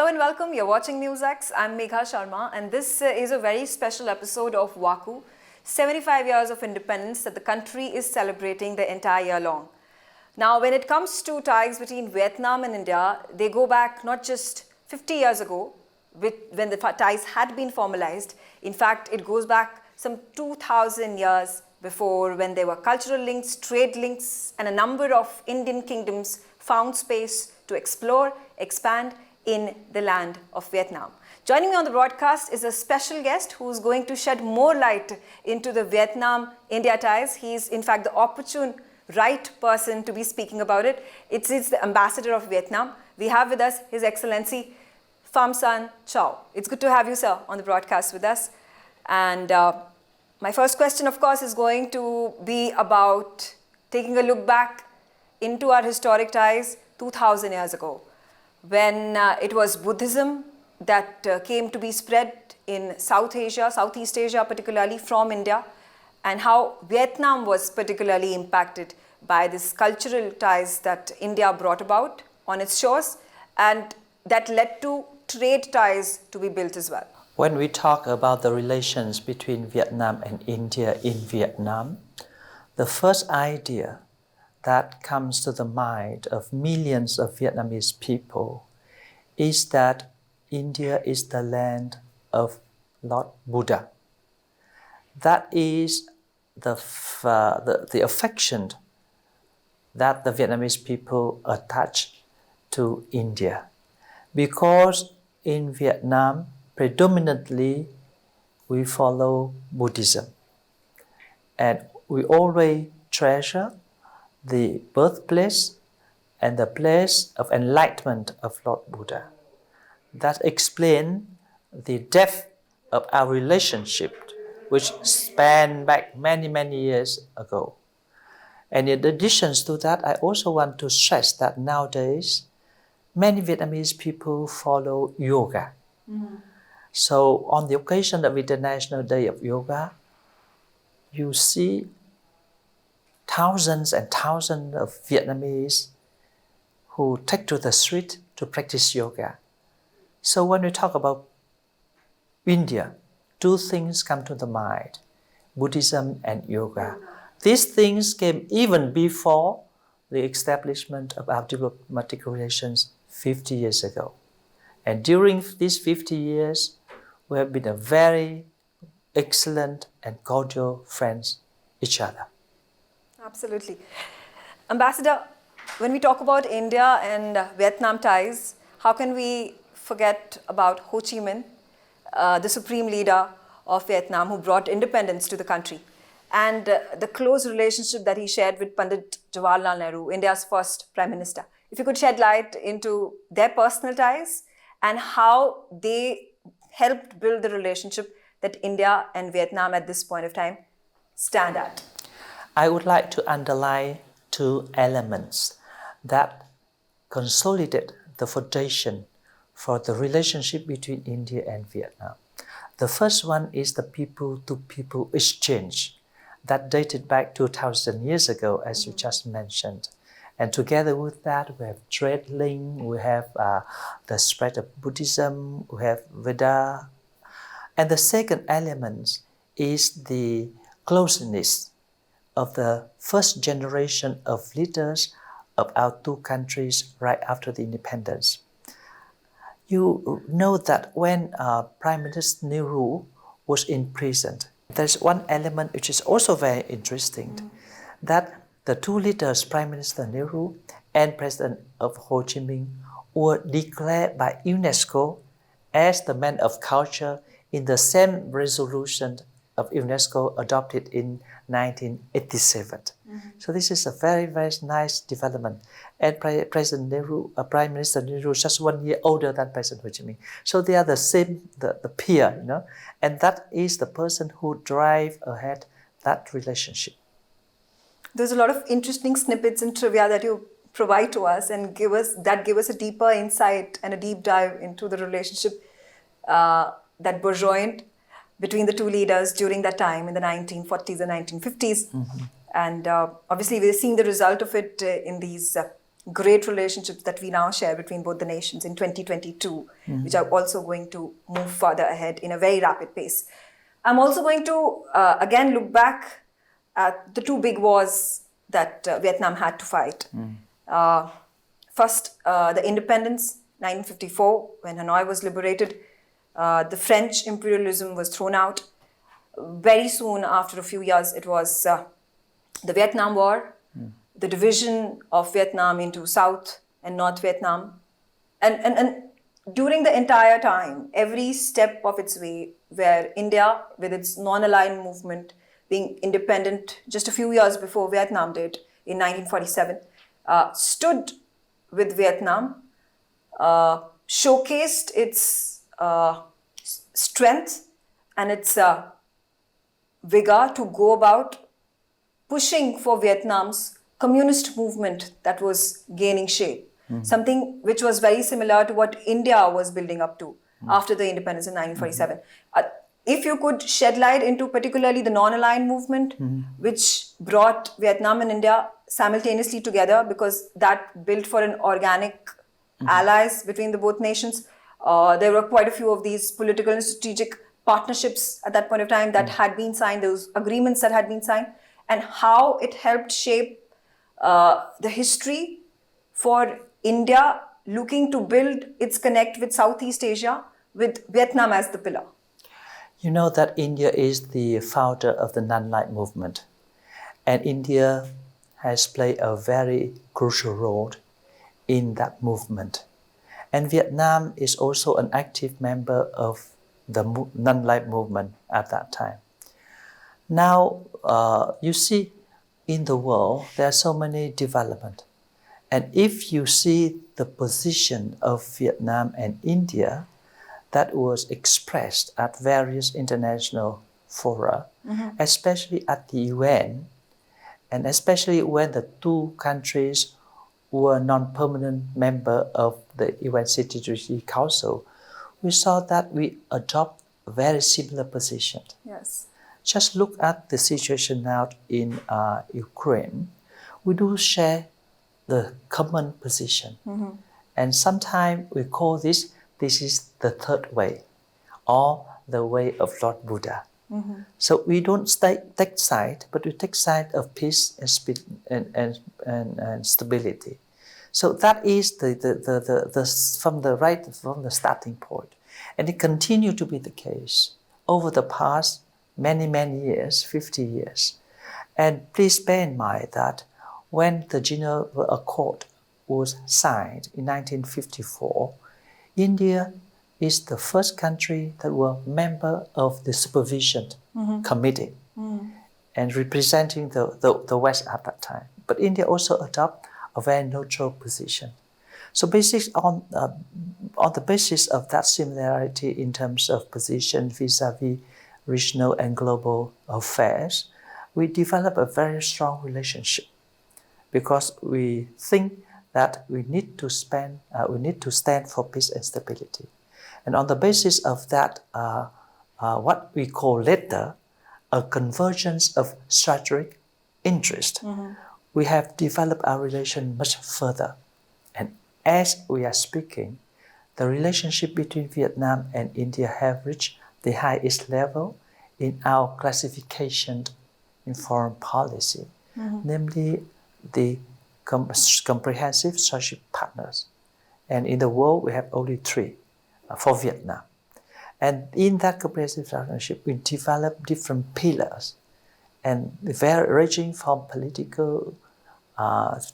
Hello and welcome. You're watching NewsX. I'm Megha Sharma, and this is a very special episode of WAKU, 75 years of independence that the country is celebrating the entire year long. Now, when it comes to ties between Vietnam and India, they go back not just 50 years ago, when the ties had been formalized. In fact, it goes back some 2,000 years before, when there were cultural links, trade links, and a number of Indian kingdoms found space to explore, expand in the land of Vietnam. Joining me on the broadcast is a special guest who's going to shed more light into the Vietnam-India ties. He's in fact the opportune right person to be speaking about it. It's the ambassador of Vietnam. We have with us His Excellency Pham Son Chow. It's good to have you, sir, on the broadcast with us. And my first question, of course, is going to be about taking a look back into our historic ties 2,000 years ago, when it was Buddhism that came to be spread in South Asia, Southeast Asia particularly, from India, and how Vietnam was particularly impacted by these cultural ties that India brought about on its shores, and that led to trade ties to be built as well. When we talk about the relations between Vietnam and India in Vietnam, the first idea that comes to the mind of millions of Vietnamese people is that India is the land of Lord Buddha. That is the affection that the Vietnamese people attach to India. Because in Vietnam, predominantly, we follow Buddhism. And we always treasure the birthplace and the place of enlightenment of Lord Buddha. That explains the depth of our relationship, which span back many, many years ago. And in addition to that, I also want to stress that nowadays, many Vietnamese people follow yoga. Mm-hmm. So on the occasion of International Day of Yoga, you see thousands and thousands of Vietnamese who take to the street to practice yoga. So when we talk about India, two things come to the mind: Buddhism and yoga. These things came even before the establishment of our diplomatic relations 50 years ago. And during these 50 years, we have been a very excellent and cordial friends each other. Absolutely. Ambassador, when we talk about India and Vietnam ties, how can we forget about Ho Chi Minh, the supreme leader of Vietnam, who brought independence to the country, and the close relationship that he shared with Pandit Jawaharlal Nehru, India's first Prime Minister. If you could shed light into their personal ties and how they helped build the relationship that India and Vietnam at this point of time stand at. I would like to underline two elements that consolidate the foundation for the relationship between India and Vietnam. The first one is the people-to-people exchange that dated back 2,000 years ago, as you just mentioned. And together with that, we have trade link, we have the spread of Buddhism, we have Veda. And the second element is the closeness of the first generation of leaders of our two countries right after the independence. You know that when Prime Minister Nehru was in prison, there's one element which is also very interesting, that the two leaders, Prime Minister Nehru and President of Ho Chi Minh, were declared by UNESCO as the men of culture in the same resolution of UNESCO adopted in 1987. Mm-hmm. So this is a very, very nice development. And President Nehru, Prime Minister Nehru is just 1 year older than President Ho Chi Minh. So they are the same, the peer, you know. And that is the person who drive ahead that relationship. There's a lot of interesting snippets and trivia that you provide to us and give us a deeper insight and a deep dive into the relationship that burgeoned between the two leaders during that time in the 1940s and 1950s. Mm-hmm. And obviously we're seeing the result of it in these great relationships that we now share between both the nations in 2022, which are also going to move further ahead in a very rapid pace. I'm also going to again look back at the two big wars that Vietnam had to fight. First, the independence, 1954, when Hanoi was liberated. The French imperialism was thrown out. Very soon, after a few years, it was the Vietnam War, the division of Vietnam into South and North Vietnam. And during the entire time, every step of its way, where India, with its non-aligned movement, being independent just a few years before Vietnam did in 1947, stood with Vietnam, showcased its strength and its vigor to go about pushing for Vietnam's communist movement that was gaining shape. Something which was very similar to what India was building up to after the independence in 1947. If you could shed light into particularly the non-aligned movement, which brought Vietnam and India simultaneously together, because that built for an organic allies between the both nations. There were quite a few of these political and strategic partnerships at that point of time that had been signed, those agreements that had been signed, and how it helped shape the history for India looking to build its connect with Southeast Asia, with Vietnam as the pillar. You know that India is the founder of the non-aligned movement, and India has played a very crucial role in that movement. And Vietnam is also an active member of the non-aligned movement at that time. Now, you see, in the world, there are so many developments. And if you see the position of Vietnam and India that was expressed at various international fora, especially at the UN, and especially when the two countries were non-permanent member of the UN Security Council, we saw that we adopt a very similar position. Yes. Just look at the situation now in Ukraine. We do share the common position. And sometimes we call this is the third way, or the way of Lord Buddha. So we don't take side, but we take side of peace and stability. So that is from the starting point. And it continued to be the case over the past many years, 50 years. And please bear in mind that when the Geneva Accord was signed in 1954, India is the first country that was member of the supervision committee and representing the West at that time. But India also adopted a very neutral position. So on the basis of that similarity in terms of position vis-a-vis regional and global affairs, we develop a very strong relationship, because we think that we need to stand for peace and stability. And on the basis of that, what we call later a convergence of strategic interest, we have developed our relation much further. And as we are speaking, the relationship between Vietnam and India have reached the highest level in our classification in foreign policy, namely the comprehensive strategic partners. And in the world, we have only three for Vietnam. And in that comprehensive partnership, we develop different pillars, and ranging from political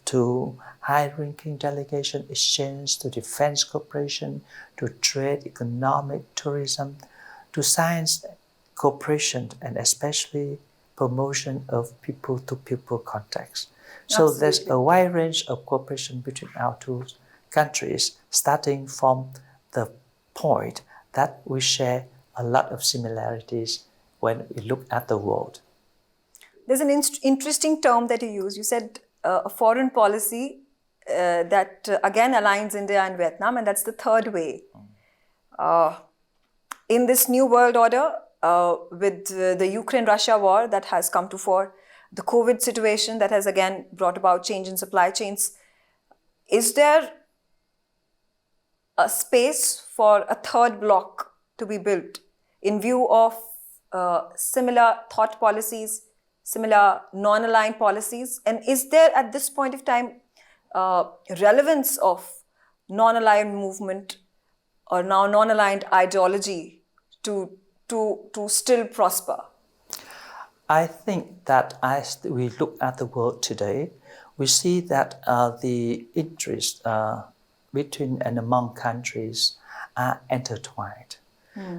to high-ranking delegation exchange, to defense cooperation, to trade, economic, tourism, to science cooperation, and especially promotion of people-to-people contacts. So Absolutely. There's a wide range of cooperation between our two countries, starting from the point that we share a lot of similarities when we look at the world. There's an interesting term that you use. You said a foreign policy that again aligns India and Vietnam, and that's the third way. In this new world order, with the Ukraine-Russia war that has come to fore, the COVID situation that has again brought about change in supply chains, is there a space for a third block to be built in view of similar thought policies, similar non-aligned policies? And is there at this point of time relevance of non-aligned movement or now non-aligned ideology to still prosper? I think that as we look at the world today, we see that the interests between and among countries are intertwined.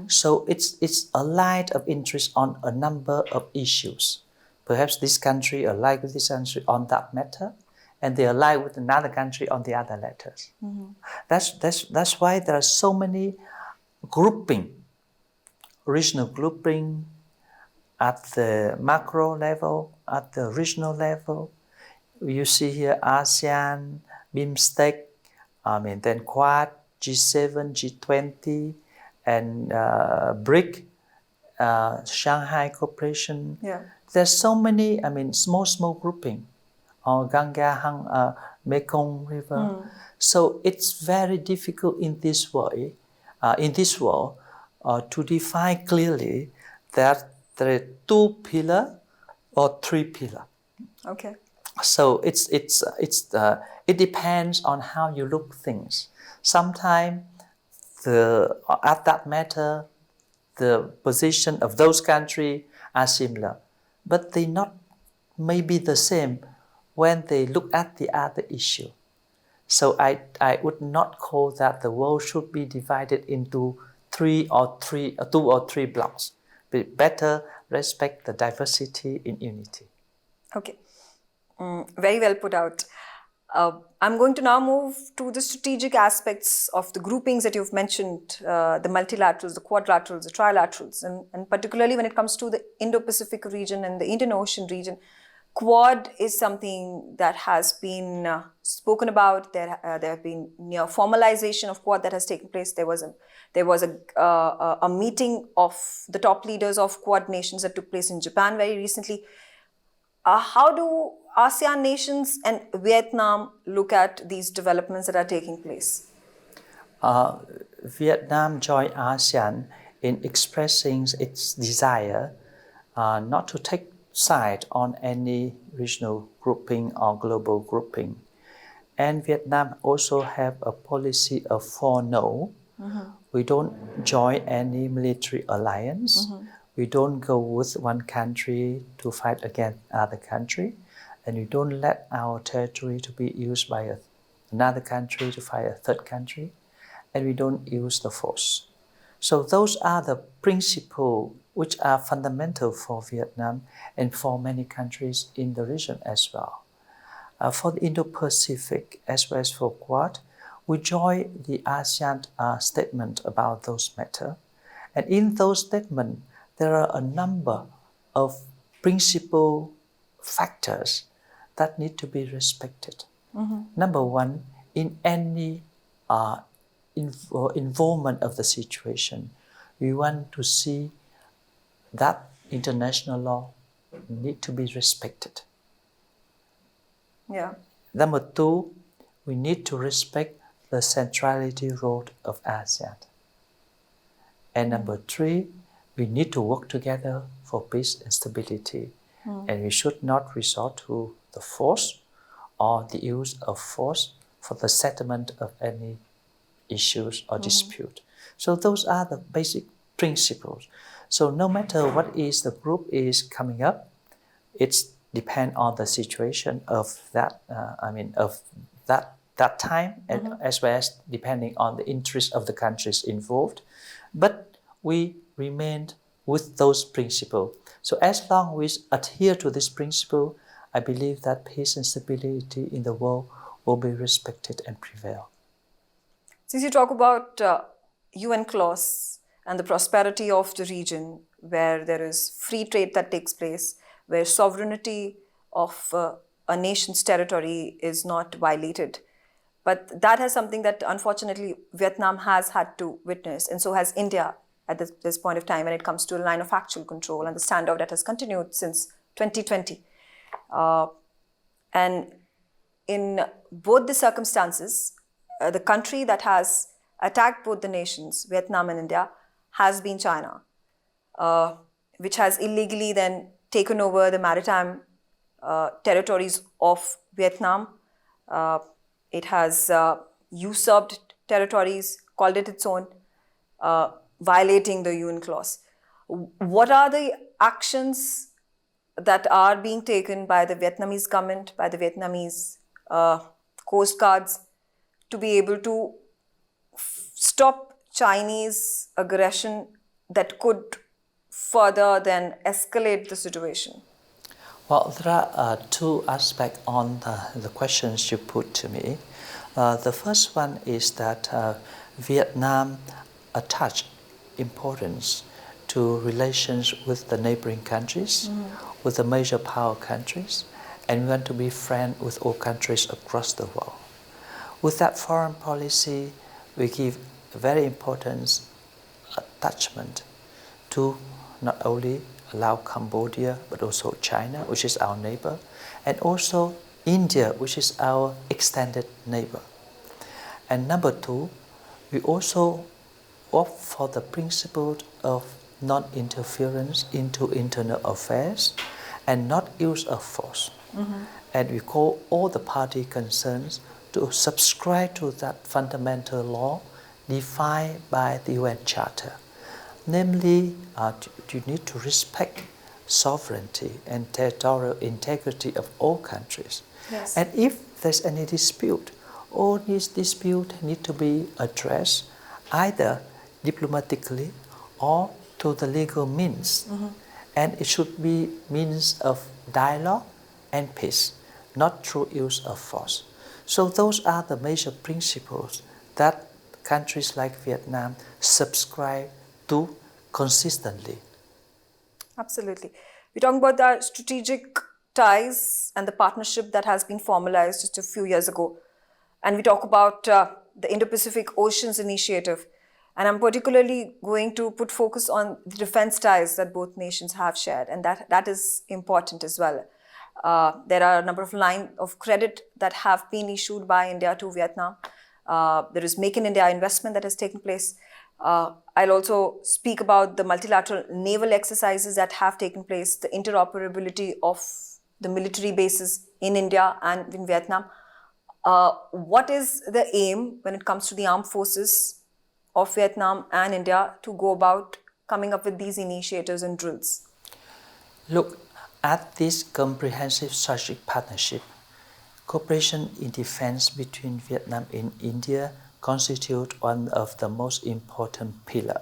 So it's a line of interest on a number of issues. Perhaps this country align with this country on that matter, and they align with another country on the other matters. That's why there are so many grouping, regional grouping, at the macro level, at the regional level. You see here ASEAN, BIMSTEC, then Quad, G7, G20, and BRIC, Shanghai Cooperation. Yeah. There's so many, small grouping, or Ganga, Mekong River. So it's very difficult in this way, to define clearly that there are two pillar or three pillar. Okay. So it depends on how you look things. Sometimes at that matter, the position of those countries are similar, but they not may be the same when they look at the other issue. So I would not call that the world should be divided into two or three blocks. But better respect the diversity in unity. Okay. Very well put out. I'm going to now move to the strategic aspects of the groupings that you've mentioned, the multilaterals, the quadrilaterals, the trilaterals, and particularly when it comes to the Indo-Pacific region and the Indian Ocean region. Quad is something that has been spoken about. There have been near formalization of Quad that has taken place. There was a meeting of the top leaders of Quad nations that took place in Japan very recently. How do ASEAN nations and Vietnam look at these developments that are taking place? Vietnam joined ASEAN in expressing its desire not to take side on any regional grouping or global grouping. And Vietnam also have a policy of 4-no. We don't join any military alliance. We don't go with one country to fight against other country. And we don't let our territory to be used by another country to fight a third country. And we don't use the force. So those are the principles which are fundamental for Vietnam and for many countries in the region as well. For the Indo-Pacific as well as for Quad, we join the ASEAN statement about those matters. And in those statements, there are a number of principal factors that need to be respected. Number one, in any involvement of the situation, we want to see that international law need to be respected. Yeah. Number two, we need to respect the centrality role of ASEAN. And number three, we need to work together for peace and stability. And we should not resort to the force or the use of force for the settlement of any issues or dispute. So those are the basic principles. So no matter what is the group is coming up, it's depend on the situation of that. That time, and as well as depending on the interest of the countries involved. But we remained with those principles. So as long as we adhere to this principle, I believe that peace and stability in the world will be respected and prevail. Since you talk about UN clause and the prosperity of the region, where there is free trade that takes place, where sovereignty of a nation's territory is not violated, but that is something that unfortunately Vietnam has had to witness, and so has India at this point of time when it comes to a line of actual control and the standoff that has continued since 2020. And in both the circumstances, the country that has attacked both the nations, Vietnam and India, has been China, which has illegally then taken over the maritime territories of Vietnam. It has usurped territories, called it its own, violating the UN clause. What are the actions that are being taken by the Vietnamese government, by the Vietnamese coast guards, to be able to stop Chinese aggression that could further then escalate the situation? Well, there are two aspects on the questions you put to me. The first one is that Vietnam attached importance to relations with the neighboring countries, with the major power countries, and we want to be friends with all countries across the world. With that foreign policy, we give very important attachment to not only allow Cambodia, but also China, which is our neighbor, and also India, which is our extended neighbor. And number two, we also opt for the principle of non-interference into internal affairs and not use of force. And we call all the party concerns to subscribe to that fundamental law defined by the UN Charter. Namely, you need to respect sovereignty and territorial integrity of all countries. Yes. And if there's any dispute, all these disputes need to be addressed either diplomatically or through the legal means. And it should be means of dialogue and peace, not through use of force. So those are the major principles that countries like Vietnam subscribe to consistently. Absolutely. We're talking about the strategic ties and the partnership that has been formalized just a few years ago. And we talk about the Indo-Pacific Oceans Initiative. And I'm particularly going to put focus on the defense ties that both nations have shared. And that is important as well. There are a number of lines of credit that have been issued by India to Vietnam. There is Make in India investment that has taken place. I'll also speak about the multilateral naval exercises that have taken place, the interoperability of the military bases in India and in Vietnam. What is the aim when it comes to the armed forces of Vietnam and India to go about coming up with these initiatives and drills? Look, at this comprehensive strategic partnership, cooperation in defense between Vietnam and India constitute one of the most important pillars.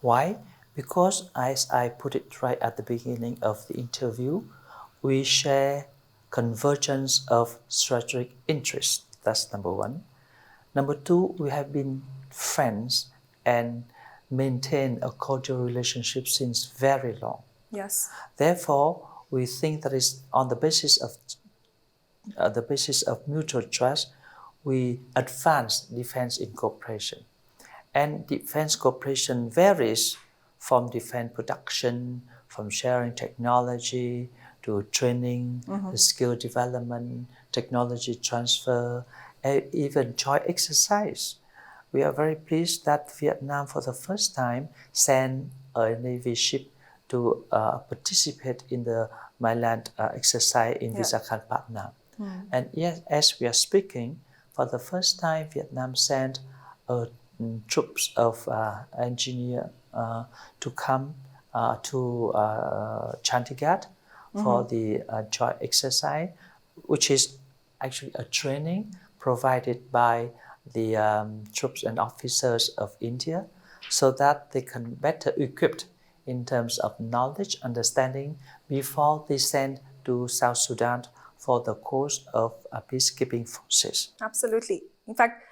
Why? Because as I put it right at the beginning of the interview, we share convergence of strategic interests. That's number one. Number two, we have been friends and maintain a cordial relationship since very long. Yes. Therefore, we think that is on the basis of mutual trust, we advance defense in cooperation. And defense cooperation varies from defense production, from sharing technology to training, to skill development, technology transfer, and even joint exercise. We are very pleased that Vietnam, for the first time, sent a Navy ship to participate in the mainland exercise in Visakhapatnam. And yes, as we are speaking, for the first time, Vietnam sent troops of engineers to come to Chandigarh for the joint exercise, which is actually a training provided by the troops and officers of India so that they can better equipped in terms of knowledge, understanding before they send to South Sudan for the course of peacekeeping forces. Absolutely. In fact,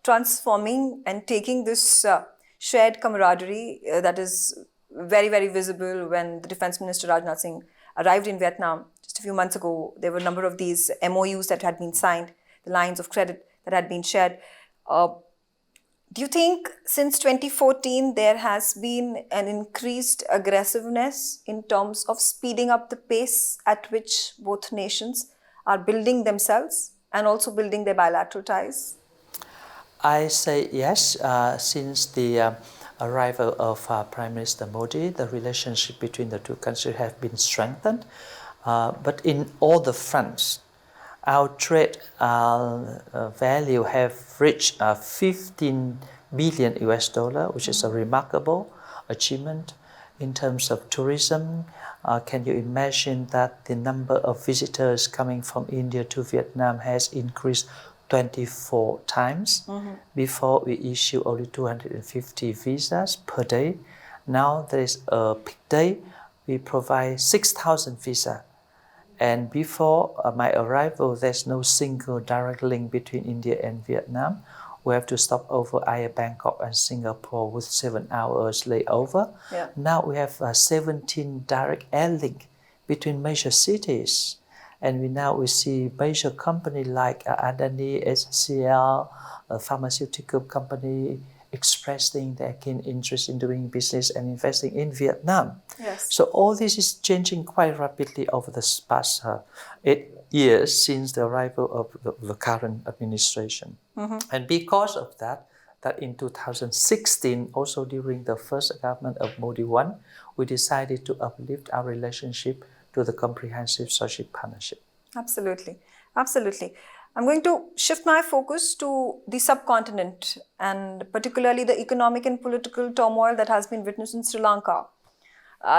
transforming and taking this shared camaraderie that is very, very visible when the Defense Minister Rajnath Singh arrived in Vietnam just a few months ago. There were a number of these MOUs that had been signed, the lines of credit that had been shared. Do you think since 2014 there has been an increased aggressiveness in terms of speeding up the pace at which both nations are building themselves and also building their bilateral ties? I say yes. Since the arrival of Prime Minister Modi, the relationship between the two countries have been strengthened. But in all the fronts, our trade value have reached 15 billion US dollar, which is a remarkable achievement. In terms of tourism, can you imagine that the number of visitors coming from India to Vietnam has increased 24 times? Before we issue only 250 visas per day. Now there is a peak day, we provide 6,000 visas. And before my arrival, there's no single direct link between India and Vietnam. We have to stop over either Bangkok and Singapore with 7 hours layover. Yeah. Now we have 17 direct air link between major cities. And we see major companies like Adani, HCL, a pharmaceutical company expressing their keen interest in doing business and investing in Vietnam. Yes. So all this is changing quite rapidly over the past 8 years since the arrival of the current administration. And because of that in 2016, also during the first government of Modi I, we decided to uplift our relationship to the comprehensive strategic partnership. Absolutely. Absolutely. I'm going to shift my focus to the subcontinent and particularly the economic and political turmoil that has been witnessed in Sri Lanka.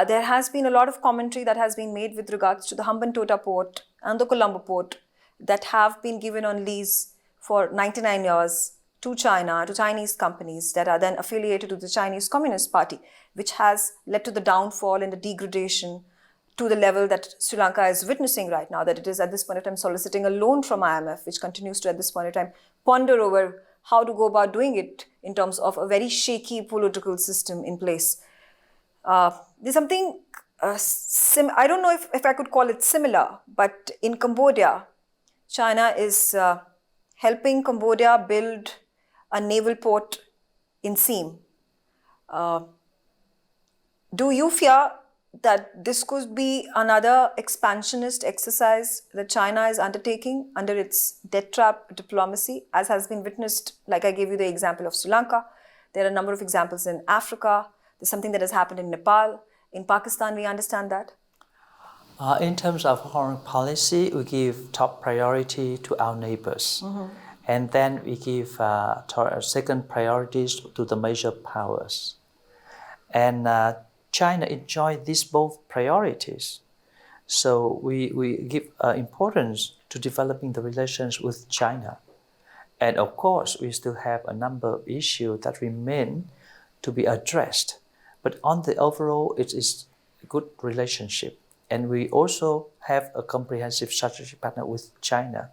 There has been a lot of commentary that has been made with regards to the Hambantota port and the Colombo port that have been given on lease for 99 years to China, to Chinese companies that are then affiliated to the Chinese Communist Party, which has led to the downfall and the degradation to the level that Sri Lanka is witnessing right now, that it is at this point of time soliciting a loan from IMF, which continues to at this point of time ponder over how to go about doing it in terms of a very shaky political system in place. There's something, I don't know if I could call it similar, but in Cambodia, China is helping Cambodia build a naval port in Siem. Do you fear that this could be another expansionist exercise that China is undertaking under its debt trap diplomacy, as has been witnessed, like I gave you the example of Sri Lanka. There are a number of examples in Africa. There's something that has happened in Nepal. In Pakistan, we understand that. In terms of foreign policy, we give top priority to our neighbors. And then we give second priorities to the major powers. And China enjoys these both priorities. So we give importance to developing the relations with China. And of course, we still have a number of issues that remain to be addressed. But on the overall, it is a good relationship. And we also have a comprehensive strategic partner with China.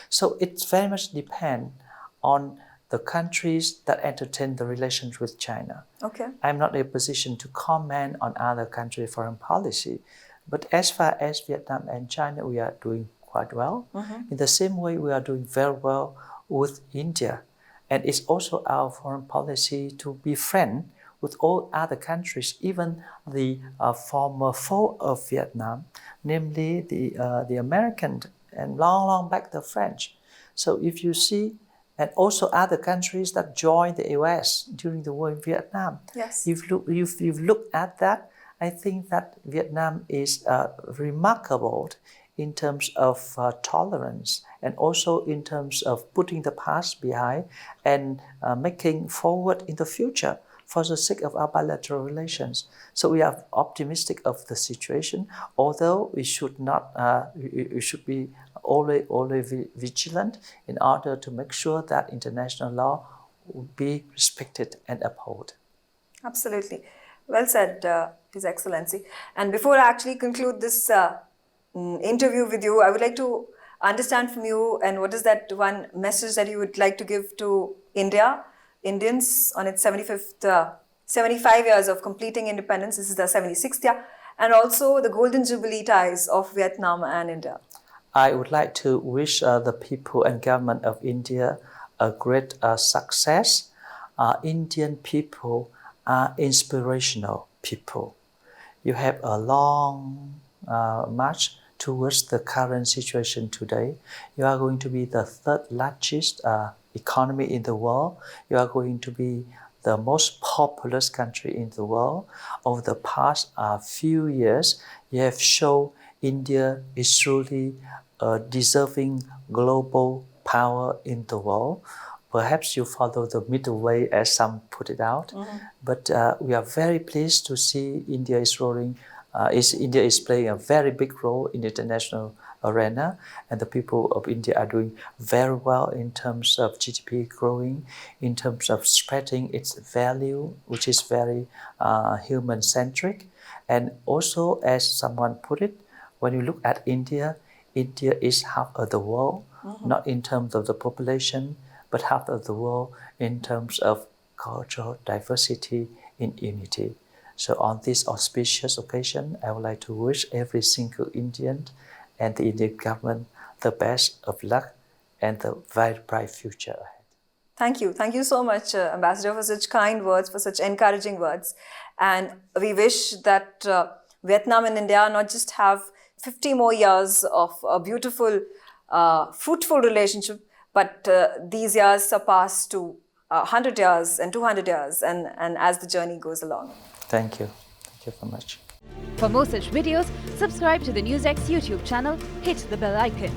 So it very much depends on the countries that entertain the relations with China. Okay. I'm not in a position to comment on other countries' foreign policy. But as far as Vietnam and China, we are doing quite well. In the same way, we are doing very well with India. And it's also our foreign policy to be friends with all other countries, even the former foe of Vietnam, namely the American and long back the French. So if you see, and also other countries that joined the US during the war in Vietnam. Yes. If you've looked at that, I think that Vietnam is remarkable in terms of tolerance and also in terms of putting the past behind and making forward in the future for the sake of our bilateral relations. So we are optimistic of the situation, although we should not, we should be always vigilant in order to make sure that international law will be respected and upheld. Absolutely. Well said, His Excellency. And before I actually conclude this interview with you, I would like to understand from you, and what is that one message that you would like to give to Indians on its 75 years of completing independence. This is the 76th year, and also the golden jubilee ties of Vietnam and India. I would like to wish the people and government of India a great success. Indian people are inspirational people. You have a long march towards the current situation today. You are going to be the third largest economy in the world. You are going to be the most populous country in the world. Over the past few years, you have shown India is truly a deserving global power in the world. Perhaps you follow the middle way, as some put it out, but we are very pleased to see India is playing a very big role in the international arena, and the people of India are doing very well in terms of GDP growing, in terms of spreading its value, which is very human-centric. And also, as someone put it, when you look at India, India is half of the world, not in terms of the population, but half of the world in terms of cultural diversity in unity. So on this auspicious occasion, I would like to wish every single Indian and the Indian government the best of luck and the very bright future ahead. Thank you. Thank you so much, Ambassador, for such kind words, for such encouraging words. And we wish that Vietnam and India not just have 50 more years of a beautiful, fruitful relationship, but these years surpass to 100 years and 200 years and as the journey goes along. Thank you. Thank you so much. For more such videos, subscribe to the NewsX YouTube channel, hit the bell icon.